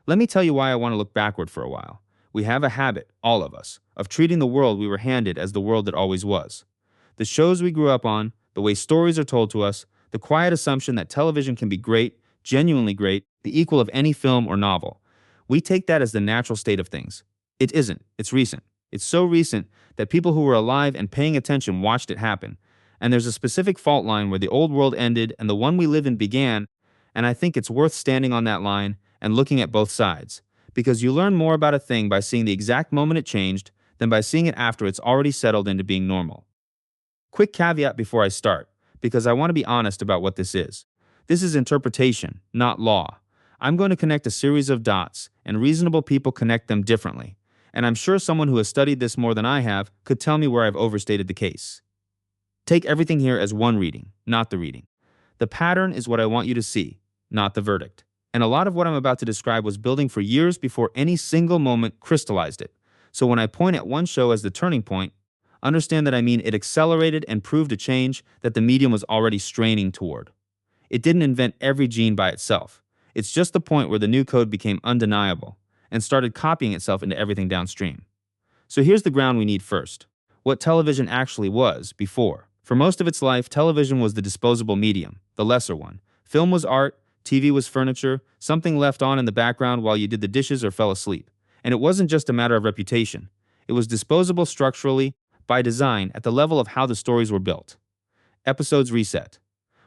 Let me tell you why I want to look backward for a while. We have a habit, all of us, of treating the world we were handed as the world that always was. The shows we grew up on, the way stories are told to us, the quiet assumption that television can be great, genuinely great, the equal of any film or novel. We take that as the natural state of things. It isn't. It's recent. It's so recent that people who were alive and paying attention watched it happen. And there's a specific fault line where the old world ended and the one we live in began, and I think it's worth standing on that line and looking at both sides. Because you learn more about a thing by seeing the exact moment it changed than by seeing it after it's already settled into being normal. Quick caveat before I start, because I want to be honest about what this is. This is interpretation, not law. I'm going to connect a series of dots, and reasonable people connect them differently. And I'm sure someone who has studied this more than I have could tell me where I've overstated the case. Take everything here as one reading, not the reading. The pattern is what I want you to see, not the verdict. And a lot of what I'm about to describe was building for years before any single moment crystallized it. So when I point at one show as the turning point, understand that I mean it accelerated and proved a change that the medium was already straining toward. It didn't invent every gene by itself. It's just the point where the new code became undeniable and started copying itself into everything downstream. So here's the ground we need first. What television actually was before. For most of its life, television was the disposable medium, the lesser one. Film was art, TV was furniture, something left on in the background while you did the dishes or fell asleep. And it wasn't just a matter of reputation. It was disposable structurally, by design, at the level of how the stories were built. Episodes reset.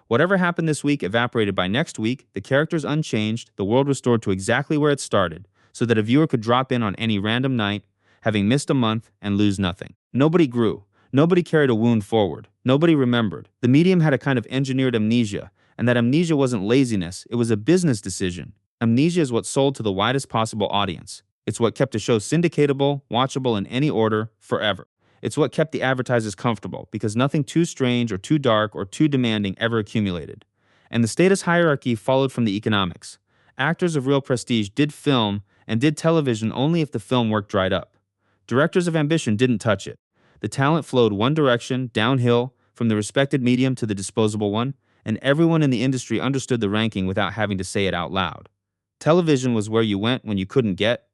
Whatever happened this week evaporated by next week, the characters unchanged, the world restored to exactly where it started, so that a viewer could drop in on any random night, having missed a month, and lose nothing. Nobody grew. Nobody carried a wound forward. Nobody remembered. The medium had a kind of engineered amnesia, and that amnesia wasn't laziness, it was a business decision. Amnesia is what sold to the widest possible audience. It's what kept a show syndicatable, watchable in any order, forever. It's what kept the advertisers comfortable, because nothing too strange or too dark or too demanding ever accumulated. And the status hierarchy followed from the economics. Actors of real prestige did film and did television only if the film work dried up. Directors of ambition didn't touch it. The talent flowed one direction, downhill, from the respected medium to the disposable one, and everyone in the industry understood the ranking without having to say it out loud. Television was where you went when you couldn't get,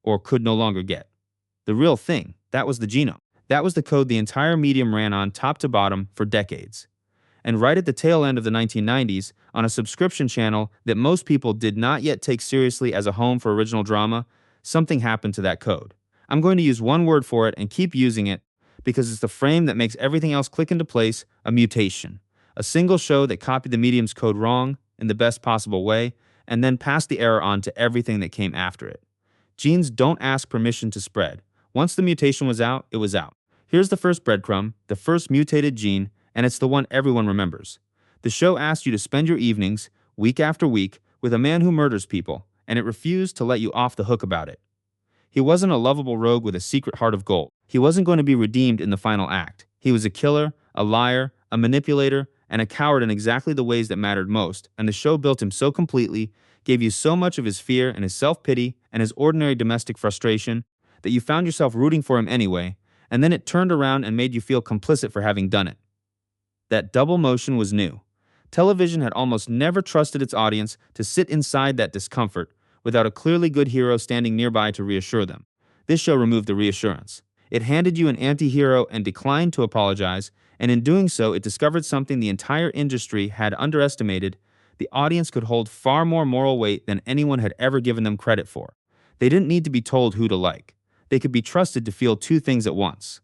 or could no longer get. The real thing, that was the genome. That was the code the entire medium ran on top to bottom for decades. And right at the tail end of the 1990s, on a subscription channel that most people did not yet take seriously as a home for original drama, something happened to that code. I'm going to use one word for it and keep using it because it's the frame that makes everything else click into place, a mutation. A single show that copied the medium's code wrong, in the best possible way, and then passed the error on to everything that came after it. Genes don't ask permission to spread. Once the mutation was out, it was out. Here's the first breadcrumb, the first mutated gene, and it's the one everyone remembers. The show asked you to spend your evenings, week after week, with a man who murders people, and it refused to let you off the hook about it. He wasn't a lovable rogue with a secret heart of gold. He wasn't going to be redeemed in the final act. He was a killer, a liar, a manipulator, and a coward in exactly the ways that mattered most, and the show built him so completely, gave you so much of his fear and his self-pity and his ordinary domestic frustration, that you found yourself rooting for him anyway, and then it turned around and made you feel complicit for having done it. That double motion was new. Television had almost never trusted its audience to sit inside that discomfort without a clearly good hero standing nearby to reassure them. This show removed the reassurance. It handed you an anti-hero and declined to apologize, and in doing so, it discovered something the entire industry had underestimated. The audience could hold far more moral weight than anyone had ever given them credit for. They didn't need to be told who to like. They could be trusted to feel two things at once.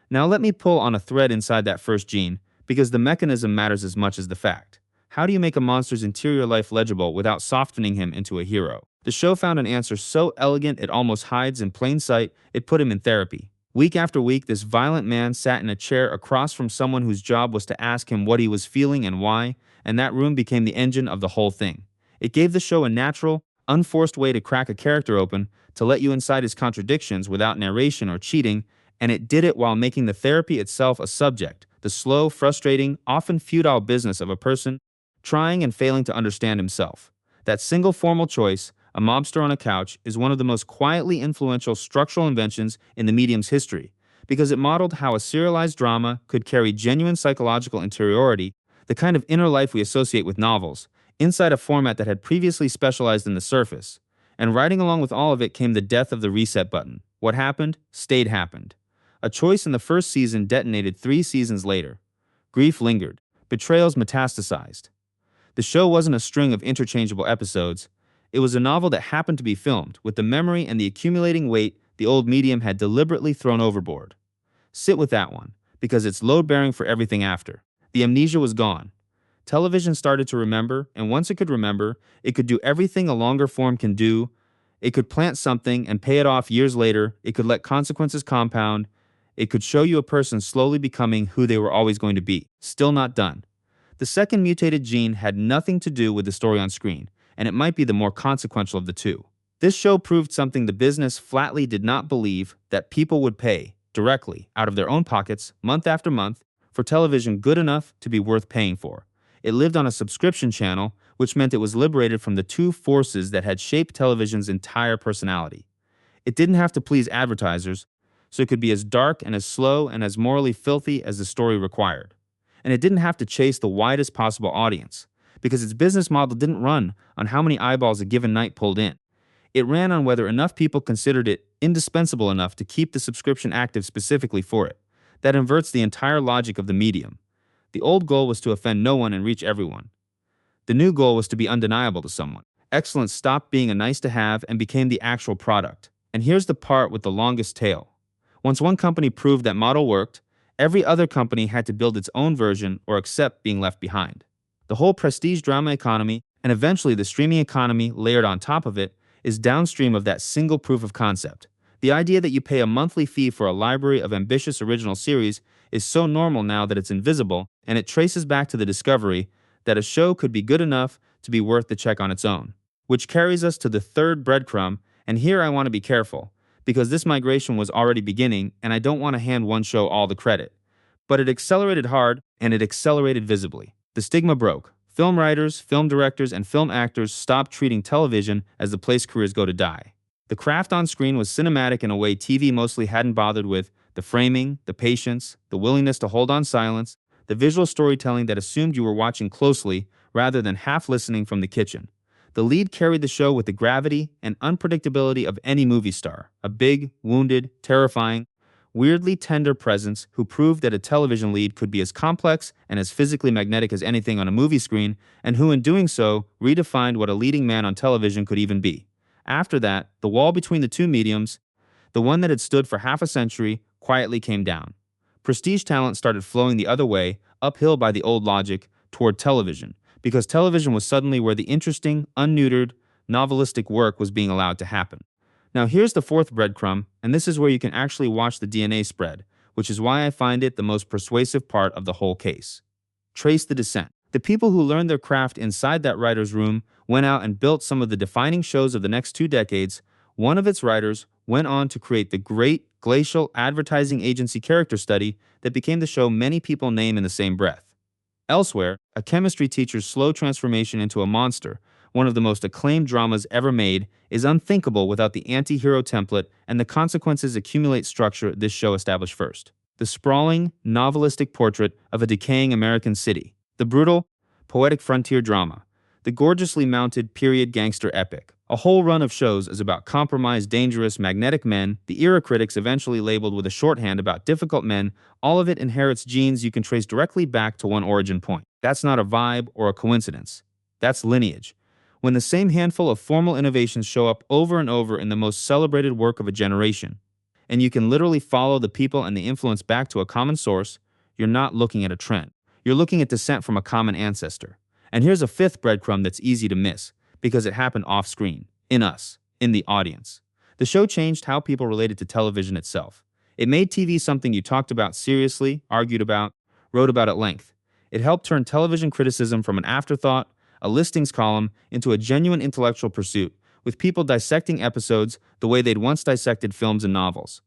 Now let me pull on a thread inside that first gene, because the mechanism matters as much as the fact. How do you make a monster's interior life legible without softening him into a hero? The show found an answer so elegant it almost hides in plain sight, it put him in therapy. Week after week, this violent man sat in a chair across from someone whose job was to ask him what he was feeling and why, and that room became the engine of the whole thing. It gave the show a natural, unforced way to crack a character open, to let you inside his contradictions without narration or cheating, and it did it while making the therapy itself a subject, the slow, frustrating, often futile business of a person trying and failing to understand himself. That single formal choice, a mobster on a couch, is one of the most quietly influential structural inventions in the medium's history, because it modeled how a serialized drama could carry genuine psychological interiority, the kind of inner life we associate with novels, inside a format that had previously specialized in the surface. And riding along with all of it came the death of the reset button. What happened, stayed happened. A choice in the first season detonated 3 seasons later. Grief lingered. Betrayals metastasized. The show wasn't a string of interchangeable episodes. It was a novel that happened to be filmed, with the memory and the accumulating weight the old medium had deliberately thrown overboard. Sit with that one, because it's load-bearing for everything after. The amnesia was gone. Television started to remember, and once it could remember, it could do everything a longer form can do. It could plant something and pay it off years later. It could let consequences compound. It could show you a person slowly becoming who they were always going to be. Still not done. The second mutated gene had nothing to do with the story on screen, and it might be the more consequential of the two. This show proved something the business flatly did not believe, that people would pay, directly, out of their own pockets, month after month, for television good enough to be worth paying for. It lived on a subscription channel, which meant it was liberated from the two forces that had shaped television's entire personality. It didn't have to please advertisers, so it could be as dark and as slow and as morally filthy as the story required. And it didn't have to chase the widest possible audience, because its business model didn't run on how many eyeballs a given night pulled in. It ran on whether enough people considered it indispensable enough to keep the subscription active specifically for it. That inverts the entire logic of the medium. The old goal was to offend no one and reach everyone. The new goal was to be undeniable to someone. Excellence stopped being a nice to have and became the actual product. And here's the part with the longest tail. Once one company proved that model worked, every other company had to build its own version or accept being left behind. The whole prestige drama economy, and eventually the streaming economy layered on top of it, is downstream of that single proof of concept. The idea that you pay a monthly fee for a library of ambitious original series is so normal now that it's invisible, and it traces back to the discovery that a show could be good enough to be worth the check on its own. Which carries us to the third breadcrumb, and here I want to be careful, because this migration was already beginning, and I don't want to hand one show all the credit. But it accelerated hard, and it accelerated visibly. The stigma broke. Film writers, film directors, and film actors stopped treating television as the place careers go to die. The craft on screen was cinematic in a way TV mostly hadn't bothered with: the framing, the patience, the willingness to hold on silence, the visual storytelling that assumed you were watching closely rather than half listening from the kitchen. The lead carried the show with the gravity and unpredictability of any movie star, a big, wounded, terrifying, weirdly tender presence who proved that a television lead could be as complex and as physically magnetic as anything on a movie screen, and who in doing so redefined what a leading man on television could even be. After that, the wall between the two mediums, the one that had stood for half a century, quietly came down. Prestige talent started flowing the other way, uphill by the old logic, toward television, because television was suddenly where the interesting, unneutered, novelistic work was being allowed to happen. Now here's the fourth breadcrumb, and this is where you can actually watch the DNA spread, which is why I find it the most persuasive part of the whole case. Trace the descent. The people who learned their craft inside that writer's room went out and built some of the defining shows of the next 2 decades. One of its writers went on to create the great glacial advertising agency character study that became the show many people name in the same breath. Elsewhere, a chemistry teacher's slow transformation into a monster, one of the most acclaimed dramas ever made, is unthinkable without the anti-hero template and the consequences accumulate structure this show established first. The sprawling, novelistic portrait of a decaying American city. The brutal, poetic frontier drama. The gorgeously mounted period gangster epic. A whole run of shows is about compromised, dangerous, magnetic men, the era critics eventually labeled with a shorthand about difficult men. All of it inherits genes you can trace directly back to one origin point. That's not a vibe or a coincidence. That's lineage. When the same handful of formal innovations show up over and over in the most celebrated work of a generation, and you can literally follow the people and the influence back to a common source, you're not looking at a trend. You're looking at descent from a common ancestor. And here's a fifth breadcrumb that's easy to miss, because it happened off-screen, in us, in the audience. The show changed how people related to television itself. It made TV something you talked about seriously, argued about, wrote about at length. It helped turn television criticism from an afterthought, a listings column, into a genuine intellectual pursuit, with people dissecting episodes the way they'd once dissected films and novels.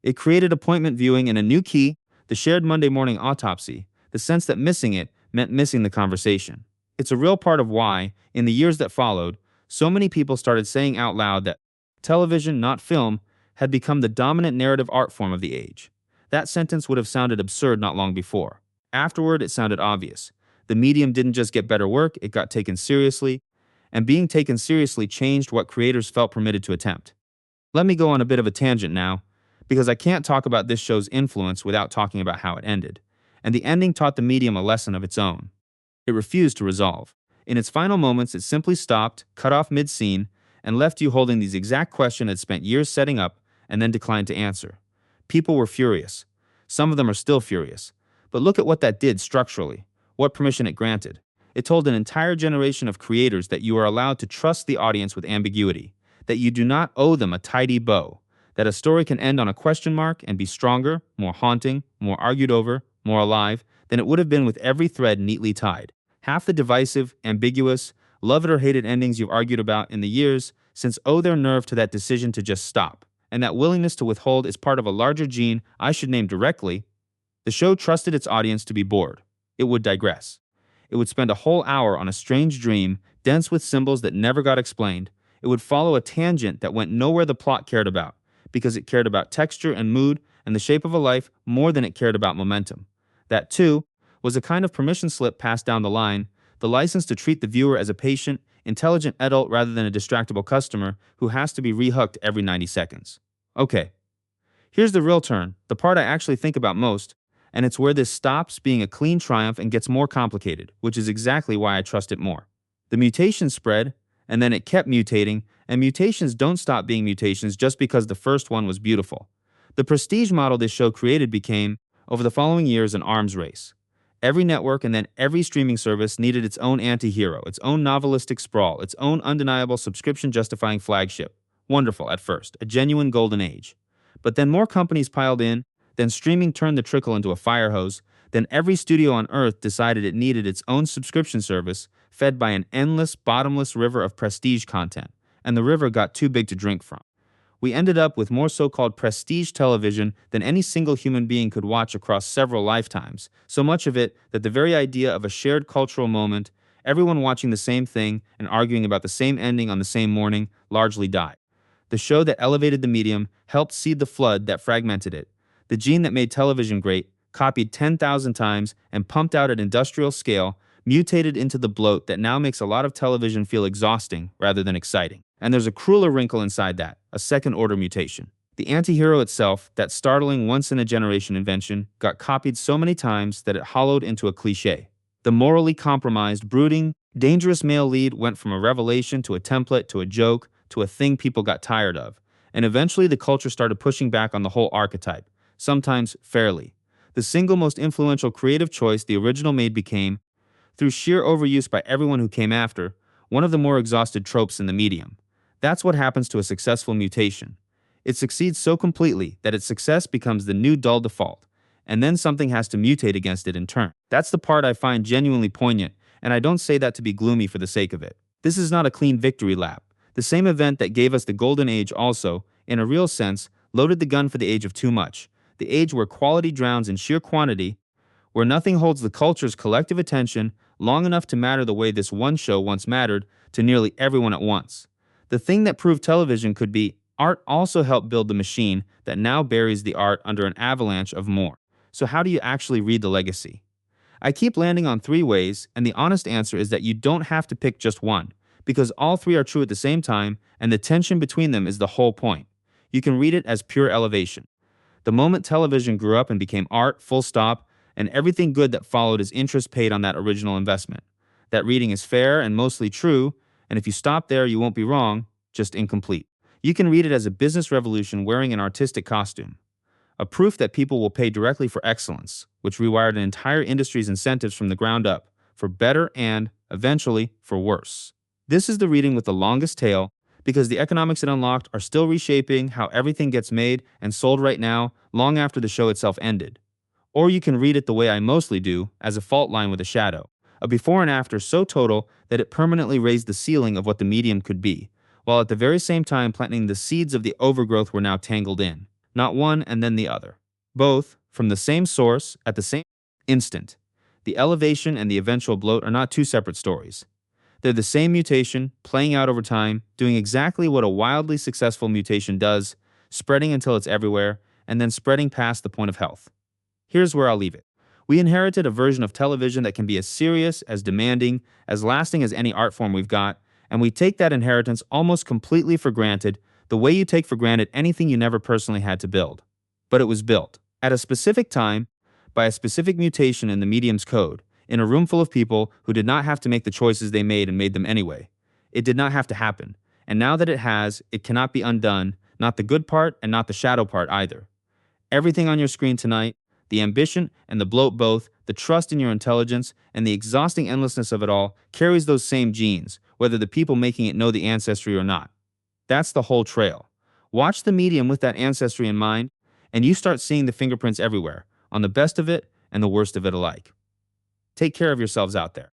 It created appointment viewing in a new key, the shared Monday morning autopsy, the sense that missing it meant missing the conversation. It's a real part of why, in the years that followed, so many people started saying out loud that television, not film, had become the dominant narrative art form of the age. That sentence would have sounded absurd not long before. Afterward, it sounded obvious. The medium didn't just get better work, it got taken seriously, and being taken seriously changed what creators felt permitted to attempt. Let me go on a bit of a tangent now, because I can't talk about this show's influence without talking about how it ended. And the ending taught the medium a lesson of its own. It refused to resolve. In its final moments, it simply stopped, cut off mid-scene, and left you holding these exact questions it spent years setting up and then declined to answer. People were furious. Some of them are still furious. But look at what that did structurally, what permission it granted. It told an entire generation of creators that you are allowed to trust the audience with ambiguity, that you do not owe them a tidy bow, that a story can end on a question mark and be stronger, more haunting, more argued over, more alive than it would have been with every thread neatly tied. Half the divisive, ambiguous, love it or hate it endings you've argued about in the years since owe their nerve to that decision to just stop. And that willingness to withhold is part of a larger gene I should name directly. The show trusted its audience to be bored. It would digress. It would spend a whole hour on a strange dream, dense with symbols that never got explained. It would follow a tangent that went nowhere the plot cared about, because it cared about texture and mood and the shape of a life more than it cared about momentum. That, too, was a kind of permission slip passed down the line, the license to treat the viewer as a patient, intelligent adult rather than a distractible customer who has to be rehooked every 90 seconds. Okay, here's the real turn, the part I actually think about most, and it's where this stops being a clean triumph and gets more complicated, which is exactly why I trust it more. The mutation spread, and then it kept mutating, and mutations don't stop being mutations just because the first one was beautiful. The prestige model this show created became, over the following years, an arms race. Every network and then every streaming service needed its own anti-hero, its own novelistic sprawl, its own undeniable subscription-justifying flagship. Wonderful at first, a genuine golden age. But then more companies piled in, then streaming turned the trickle into a fire hose, then every studio on Earth decided it needed its own subscription service, fed by an endless, bottomless river of prestige content, and the river got too big to drink from. We ended up with more so-called prestige television than any single human being could watch across several lifetimes, so much of it that the very idea of a shared cultural moment, everyone watching the same thing and arguing about the same ending on the same morning, largely died. The show that elevated the medium helped seed the flood that fragmented it. The gene that made television great, copied 10,000 times and pumped out at industrial scale, mutated into the bloat that now makes a lot of television feel exhausting rather than exciting. And there's a crueler wrinkle inside that, a second-order mutation. The anti-hero itself, that startling once-in-a-generation invention, got copied so many times that it hollowed into a cliché. The morally compromised, brooding, dangerous male lead went from a revelation to a template to a joke to a thing people got tired of. And eventually the culture started pushing back on the whole archetype, sometimes fairly. The single most influential creative choice the original made became, through sheer overuse by everyone who came after, one of the more exhausted tropes in the medium. That's what happens to a successful mutation. It succeeds so completely that its success becomes the new dull default, and then something has to mutate against it in turn. That's the part I find genuinely poignant, and I don't say that to be gloomy for the sake of it. This is not a clean victory lap. The same event that gave us the golden age also, in a real sense, loaded the gun for the age of too much, the age where quality drowns in sheer quantity, where nothing holds the culture's collective attention long enough to matter the way this one show once mattered to nearly everyone at once. The thing that proved television could be art also helped build the machine that now buries the art under an avalanche of more. So how do you actually read the legacy? I keep landing on three ways, and the honest answer is that you don't have to pick just one, because all three are true at the same time, and the tension between them is the whole point. You can read it as pure elevation. The moment television grew up and became art, full stop, and everything good that followed is interest paid on that original investment. That reading is fair and mostly true, and if you stop there, you won't be wrong, just incomplete. You can read it as a business revolution wearing an artistic costume. A proof that people will pay directly for excellence, which rewired an entire industry's incentives from the ground up, for better and, eventually, for worse. This is the reading with the longest tail, because the economics it unlocked are still reshaping how everything gets made and sold right now, long after the show itself ended. Or you can read it the way I mostly do, as a fault line with a shadow, a before and after so total that it permanently raised the ceiling of what the medium could be, while at the very same time planting the seeds of the overgrowth we're now tangled in. Not one and then the other. Both, from the same source, at the same instant. The elevation and the eventual bloat are not two separate stories. They're the same mutation, playing out over time, doing exactly what a wildly successful mutation does, spreading until it's everywhere, and then spreading past the point of health. Here's where I'll leave it. We inherited a version of television that can be as serious, as demanding, as lasting as any art form we've got, And we take that inheritance almost completely for granted, the way you take for granted anything you never personally had to build. But it was built, at a specific time, by a specific mutation in the medium's code, in a room full of people who did not have to make the choices they made and made them anyway. It did not have to happen. And now that it has, it cannot be undone, not the good part and not the shadow part either. Everything on your screen tonight, the ambition and the bloat both, the trust in your intelligence, and the exhausting endlessness of it all carries those same genes, whether the people making it know the ancestry or not. That's the whole trail. Watch the medium with that ancestry in mind, and you start seeing the fingerprints everywhere, on the best of it and the worst of it alike. Take care of yourselves out there.